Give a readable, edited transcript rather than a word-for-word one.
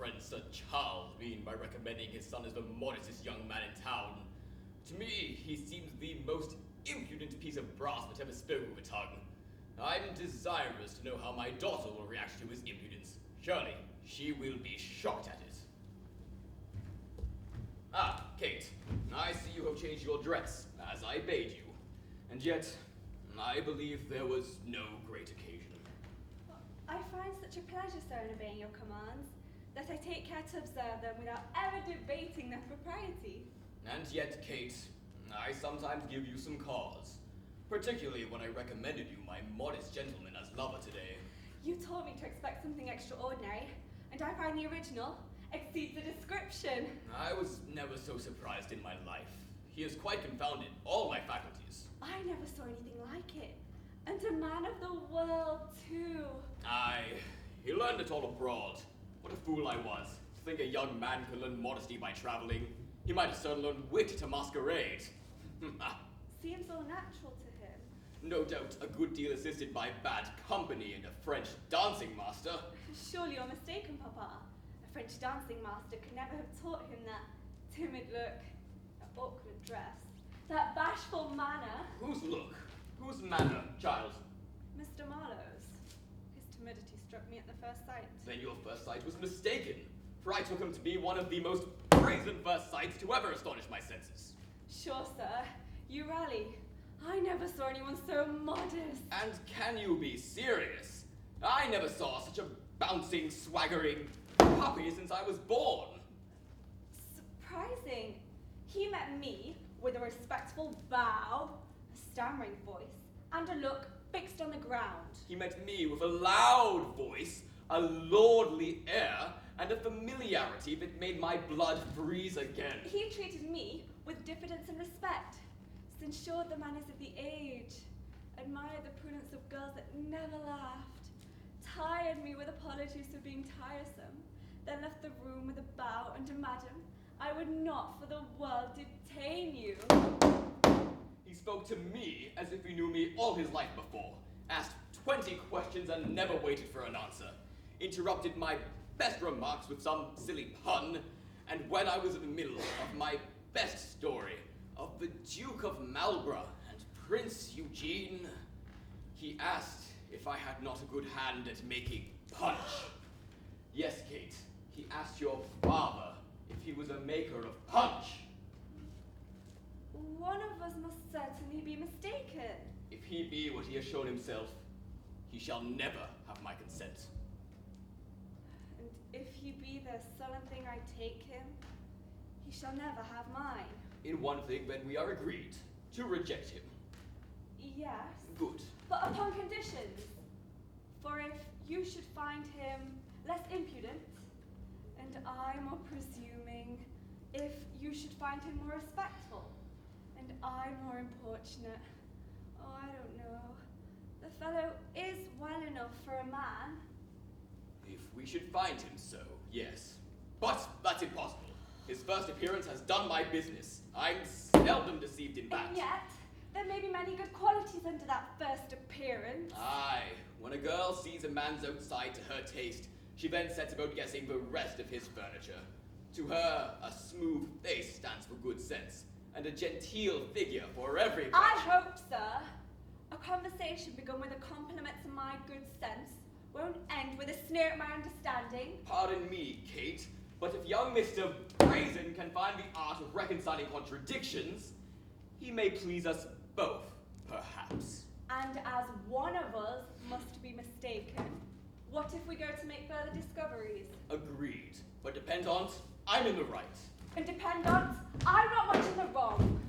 friend Sir Charles mean by recommending his son as the modestest young man in town? To me, he seems the most impudent piece of brass that ever spoke with a tongue. I'm desirous to know how my daughter will react to his impudence. Surely, she will be shocked at it. Ah, Kate, I see you have changed your dress, as I bade you. And yet, I believe there was no great occasion. I find such a pleasure, sir, in obeying your commands, that I take care to observe them without ever debating their propriety. And yet, Kate, I sometimes give you some cause, particularly when I recommended you my modest gentleman as lover today. You told me to expect something extraordinary, and I find the original exceeds the description. I was never so surprised in my life. He has quite confounded all my faculties. I never saw anything like it. And a man of the world, too. Aye, he learned it all abroad. What a fool I was, to think a young man could learn modesty by traveling. He might have certainly learned wit to masquerade. Seems all natural to him. No doubt a good deal assisted by bad company and a French dancing master. Surely you're mistaken, Papa. A French dancing master could never have taught him that timid look, that awkward dress, that bashful manner. Whose look? Whose manner, child? Mr. Marlowe's. His timidity struck me at the first sight. Then your first sight was mistaken, for I took him to be one of the most brazen first sights to ever astonish my senses. Sure, sir. You rally. I never saw anyone so modest. And can you be serious? I never saw such a bouncing, swaggering puppy since I was born. Surprising. He met me with a respectful bow, a stammering voice, and a look fixed on the ground. He met me with a loud voice, a lordly air, and a familiarity that made my blood freeze again. He treated me with diffidence and respect, censured the manners of the age, admired the prudence of girls that never laughed, tired me with apologies for being tiresome, then left the room with a bow and a madam, I would not for the world detain you. He spoke to me as if he knew me all his life before, asked 20 questions and never waited for an answer, interrupted my best remarks with some silly pun, and when I was in the middle of my best story of the Duke of Marlborough and Prince Eugene, he asked if I had not a good hand at making punch. Yes, Kate, he asked your father if he was a maker of punch. One of us must certainly be mistaken. If he be what he has shown himself, he shall never have my consent. And if he be the sullen thing I take him, he shall never have mine. In one thing, then, we are agreed to reject him. Yes. Good. But upon conditions. For if you should find him less impudent, and I more presuming, if you should find him more respectful, and I more importunate, oh, I don't know. The fellow is well enough for a man. If we should find him so, yes. But that's impossible. His first appearance has done my business. I'm seldom deceived in that. And yet, there may be many good qualities under that first appearance. Aye, when a girl sees a man's outside to her taste, she then sets about guessing the rest of his furniture. To her, a smooth face stands for good sense, and a genteel figure for every virtue. I hope, sir, a conversation begun with a compliment to my good sense won't end with a sneer at my understanding. Pardon me, Kate, but if young Mr. Brazen can find the art of reconciling contradictions, he may please us both, perhaps. And as one of us must be mistaken, what if we go to make further discoveries? Agreed. But dependant, I'm in the right. And dependant, I'm not much in the wrong.